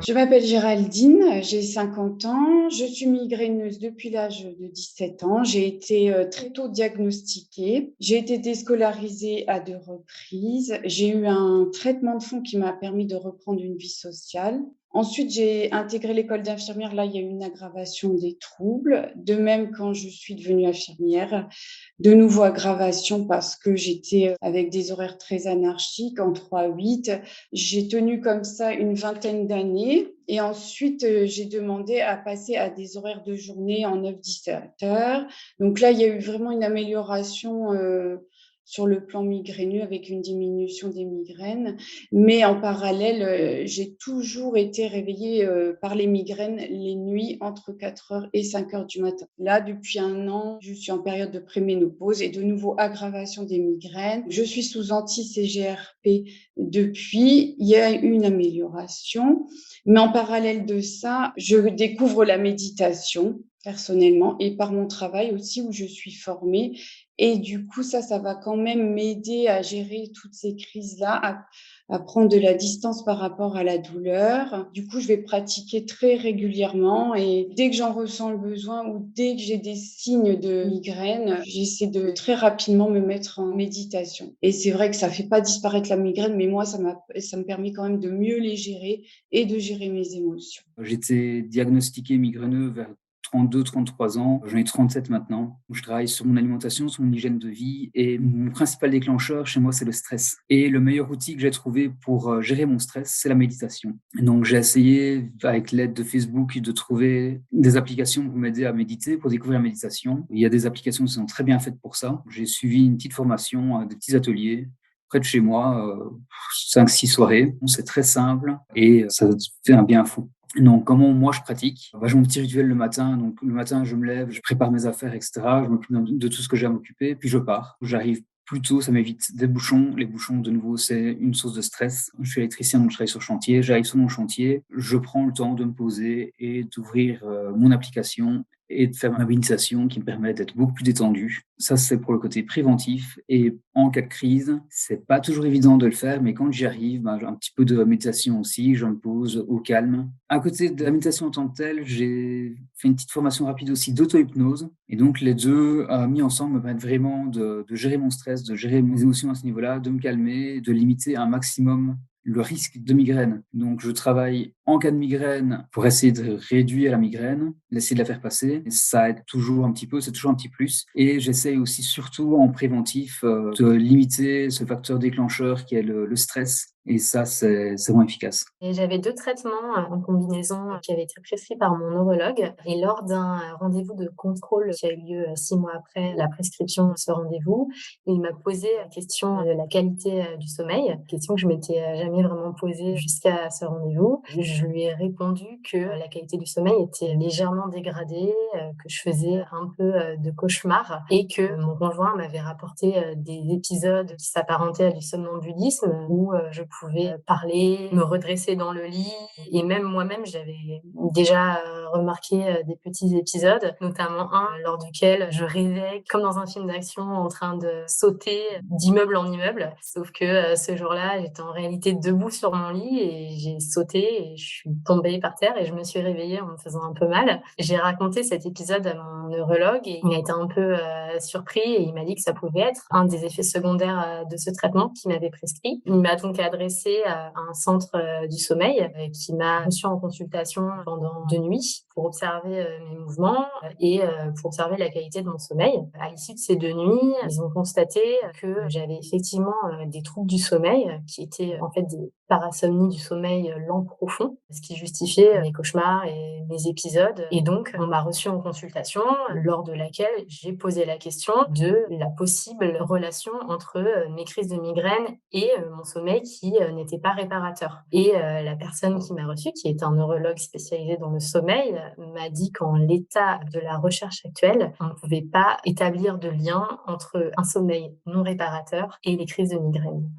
Je m'appelle Géraldine, j'ai 50 ans, je suis migraineuse depuis l'âge de 17 ans. J'ai été très tôt diagnostiquée. J'ai été déscolarisée à 2 reprises. J'ai eu un traitement de fond qui m'a permis de reprendre une vie sociale. Ensuite, j'ai intégré l'école d'infirmière. Là, il y a eu une aggravation des troubles. De même, quand je suis devenue infirmière, de nouveau aggravation parce que j'étais avec des horaires très anarchiques en 3-8. J'ai tenu comme ça une vingtaine d'années et ensuite j'ai demandé à passer à des horaires de journée en 9-17 heures. Donc là, il y a eu vraiment une amélioration sur le plan migraineux avec une diminution des migraines. Mais en parallèle, j'ai toujours été réveillée par les migraines les nuits entre 4 heures et 5 heures du matin. Là, depuis 1 an, je suis en période de préménopause et de nouveau aggravation des migraines. Je suis sous anti-CGRP depuis. Il y a eu une amélioration. Mais en parallèle de ça, je découvre la méditation personnellement et par mon travail aussi où je suis formée. Et du coup, ça va quand même m'aider à gérer toutes ces crises-là, à prendre de la distance par rapport à la douleur. Du coup, je vais pratiquer très régulièrement et dès que j'en ressens le besoin ou dès que j'ai des signes de migraine, j'essaie de très rapidement me mettre en méditation. Et c'est vrai que ça fait pas disparaître la migraine, mais moi, ça me permet quand même de mieux les gérer et de gérer mes émotions. J'étais diagnostiqué migraineux vers 32-33 ans. J'en ai 37 maintenant. Je travaille sur mon alimentation, sur mon hygiène de vie et mon principal déclencheur chez moi, c'est le stress. Et le meilleur outil que j'ai trouvé pour gérer mon stress, c'est la méditation. Donc, j'ai essayé, avec l'aide de Facebook, de trouver des applications pour m'aider à méditer, pour découvrir la méditation. Il y a des applications qui sont très bien faites pour ça. J'ai suivi une petite formation, des petits ateliers près de chez moi, 5-6 soirées. C'est très simple et ça fait un bien fou. Donc, comment moi je pratique? J'ai mon petit rituel le matin. Donc, le matin, je me lève, je prépare mes affaires, etc. Je m'occupe de tout ce que j'ai à m'occuper, puis je pars. J'arrive plus tôt, ça m'évite des bouchons. Les bouchons, de nouveau, c'est une source de stress. Je suis électricien, donc je travaille sur chantier. J'arrive sur mon chantier, je prends le temps de me poser et d'ouvrir mon application et de faire ma méditation qui me permet d'être beaucoup plus détendu. Ça, c'est pour le côté préventif. Et en cas de crise, c'est pas toujours évident de le faire, mais quand j'y arrive, j'ai un petit peu de méditation aussi, je me pose au calme. À côté de la méditation en tant que telle, j'ai fait une petite formation rapide aussi d'auto-hypnose. Et donc, les deux mis ensemble me permettent vraiment de gérer mon stress, de gérer mes émotions à ce niveau-là, de me calmer, de limiter un maximum le risque de migraine. Donc, je travaille en cas de migraine pour essayer de réduire la migraine, d'essayer de la faire passer. Et ça aide toujours un petit peu, c'est toujours un petit plus. Et j'essaye aussi, surtout en préventif, de limiter ce facteur déclencheur qui est le stress. Et ça, c'est vraiment efficace. Et j'avais 2 traitements, en combinaison, qui avaient été prescrits par mon neurologue et lors d'un, rendez-vous de contrôle qui a eu lieu, 6 mois après la prescription de ce rendez-vous, il m'a posé la question de la qualité, du sommeil, question que je m'étais, jamais vraiment posée jusqu'à ce rendez-vous. Je lui ai répondu que la qualité du sommeil était légèrement dégradée, que je faisais un peu, de cauchemars et que mon conjoint m'avait rapporté, des épisodes qui s'apparentaient à du somnambulisme où, je pouvais parler, me redresser dans le lit et même moi-même, j'avais déjà, remarqué, des petits épisodes, notamment un lors duquel je rêvais comme dans un film d'action en train de sauter d'immeuble en immeuble. Sauf que, ce jour-là, j'étais en réalité debout sur mon lit et j'ai sauté et je suis tombée par terre et je me suis réveillée en me faisant un peu mal. J'ai raconté cet épisode à mon neurologue et il a été un peu, surpris et il m'a dit que ça pouvait être un des effets secondaires, de ce traitement qu'il m'avait prescrit. Il m'a donc adressée à un centre, du sommeil, qui m'a reçue en consultation pendant 2 nuits pour observer, mes mouvements, et pour observer la qualité de mon sommeil. À l'issue de ces 2 nuits, ils ont constaté que j'avais effectivement, des troubles du sommeil, qui étaient en fait des parasomnies du sommeil, lent profond, ce qui justifiait mes cauchemars et mes épisodes et donc on m'a reçue en consultation lors de laquelle j'ai posé la question de la possible relation entre, mes crises de migraine et mon sommeil qui, n'était pas réparateur et la personne qui m'a reçue, qui est un neurologue spécialisé dans le sommeil, m'a dit qu'en l'état de la recherche actuelle, on ne pouvait pas établir de lien entre un sommeil non réparateur et les crises de migraine.